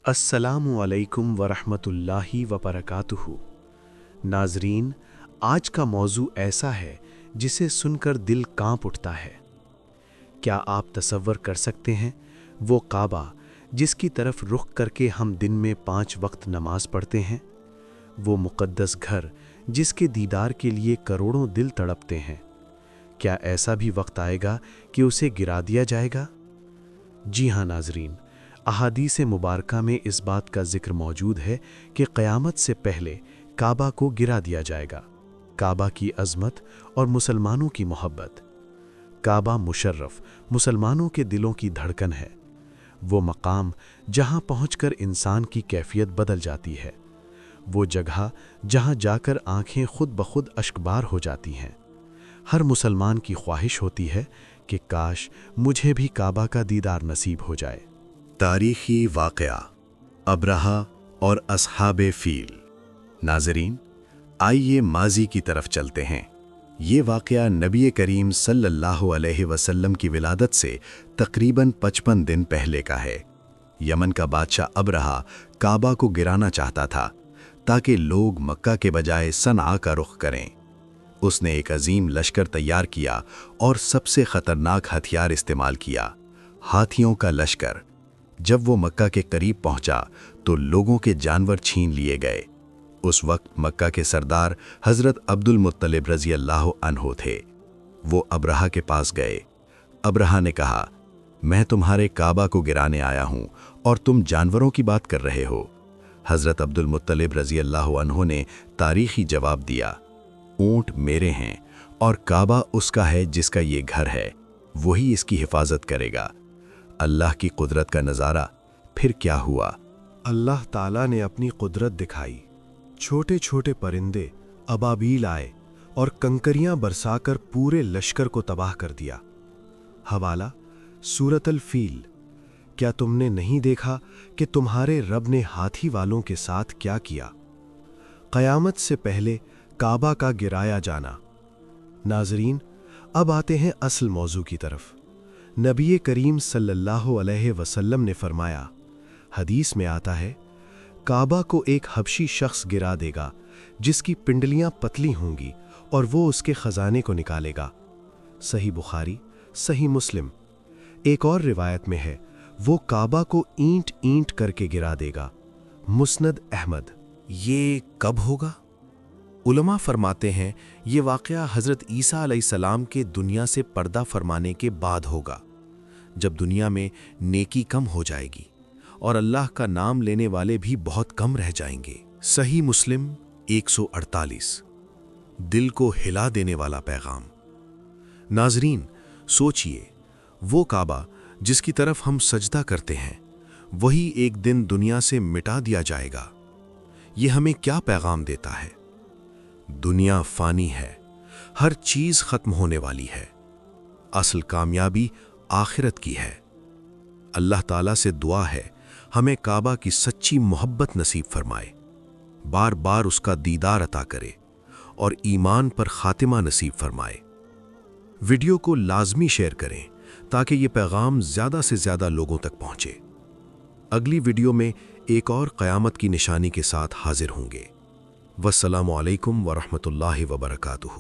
अस्सलामु अलैकुम वरहमतुल्लाहि वबरकातुहू। नाजरीन, आज का मौजू ऐसा है जिसे सुनकर दिल कांप उठता है। क्या आप तसव्वुर कर सकते हैं वो काबा जिसकी तरफ रुख करके हम दिन में 5 वक्त नमाज पढ़ते हैं, वो मुक़द्दस घर जिसके दीदार के लिए करोड़ों दिल तड़पते हैं। क्या ऐसा भी वक्त आएगा कि उसे गिरा दिया जाएगा? जी हाँ नाजरीन, अहादीस मुबारका में इस बात का जिक्र मौजूद है कि क़यामत से पहले काबा को गिरा दिया जाएगा। काबा की अज़मत और मुसलमानों की मोहब्बत। काबा मुशर्रफ मुसलमानों के दिलों की धड़कन है। वो मकाम जहाँ पहुँचकर इंसान की कैफियत बदल जाती है। वो जगह जहाँ जाकर आँखें खुद ब खुद अश्कबार हो जाती हैं। हर मुसलमान की ख्वाहिश होती है कि काश मुझे भी काबा का दीदार नसीब हो जाए। तारीख़ी वाक़या अब्रहा और अस्हाबे फ़ील। नाज़रीन, आइए माज़ी की तरफ चलते हैं। ये वाक़या नबी करीम सल्लल्लाहु अलैहि वसल्लम की विलादत से तकरीबन 55 दिन पहले का है। यमन का बादशाह अब्रहा काबा को गिराना चाहता था ताकि लोग मक्का के बजाय सनआ का रुख करें। उसने एक अजीम लश्कर तैयार किया और सबसे ख़तरनाक हथियार इस्तेमाल किया, हाथियों का लश्कर। जब वो मक्का के करीब पहुंचा तो लोगों के जानवर छीन लिए गए। उस वक्त मक्का के सरदार हज़रत अब्दुल मुत्तलिब रज़ी अल्लाह अन्हो थे। वो अब्रहा के पास गए। अब्रहा ने कहा, मैं तुम्हारे काबा को गिराने आया हूं और तुम जानवरों की बात कर रहे हो। हज़रत अब्दुल मुत्तलिब रज़ी अल्लाह अन्हो ने तारीख़ी जवाब दिया, ऊँट मेरे हैं और काबा उसका है जिसका ये घर है, वही इसकी हिफाजत करेगा। अल्लाह की कुदरत का नज़ारा फिर क्या हुआ। अल्लाह ताला ने अपनी कुदरत दिखाई। छोटे छोटे परिंदे अबाबील आए और कंकरियां बरसाकर पूरे लश्कर को तबाह कर दिया। हवाला सूरत अल फील। क्या तुमने नहीं देखा कि तुम्हारे रब ने हाथी वालों के साथ क्या किया? क़यामत से पहले काबा का गिराया जाना। नाजरीन, अब आते हैं असल मौजू की तरफ। नबी करीम सल्लल्लाहु अलैहि वसल्लम ने फरमाया, हदीस में आता है, काबा को एक हबशी शख्स गिरा देगा जिसकी पिंडलियां पतली होंगी और वो उसके खजाने को निकालेगा। सही बुखारी, सही मुस्लिम। एक और रिवायत में है, वो काबा को ईंट ईंट करके गिरा देगा। मुस्नद अहमद। ये कब होगा? उलमा फरमाते हैं ये वाक़या हज़रत ईसा अलैहिस्सलाम के दुनिया से पर्दा फरमाने के बाद होगा, जब दुनिया में नेकी कम हो जाएगी और अल्लाह का नाम लेने वाले भी बहुत कम रह जाएंगे। सही मुस्लिम 148। दिल को हिला देने वाला पैगाम। नाजरीन, सोचिए, वो काबा जिसकी तरफ हम सजदा करते हैं वही एक दिन दुनिया से मिटा दिया जाएगा। ये हमें क्या पैगाम देता है? दुनिया फानी है, हर चीज खत्म होने वाली है। असल कामयाबी आखिरत की है। अल्लाह ताला से दुआ है हमें काबा की सच्ची मोहब्बत नसीब फरमाए, बार बार उसका दीदार अता करे और ईमान पर खातिमा नसीब फरमाए। वीडियो को लाजमी शेयर करें ताकि ये पैगाम ज़्यादा से ज़्यादा लोगों तक पहुँचे। अगली वीडियो में एक और क़यामत की निशानी के साथ हाजिर होंगे। वस्सलामु अलैकुम वरहमतुल्लाहि वबरकातुहू।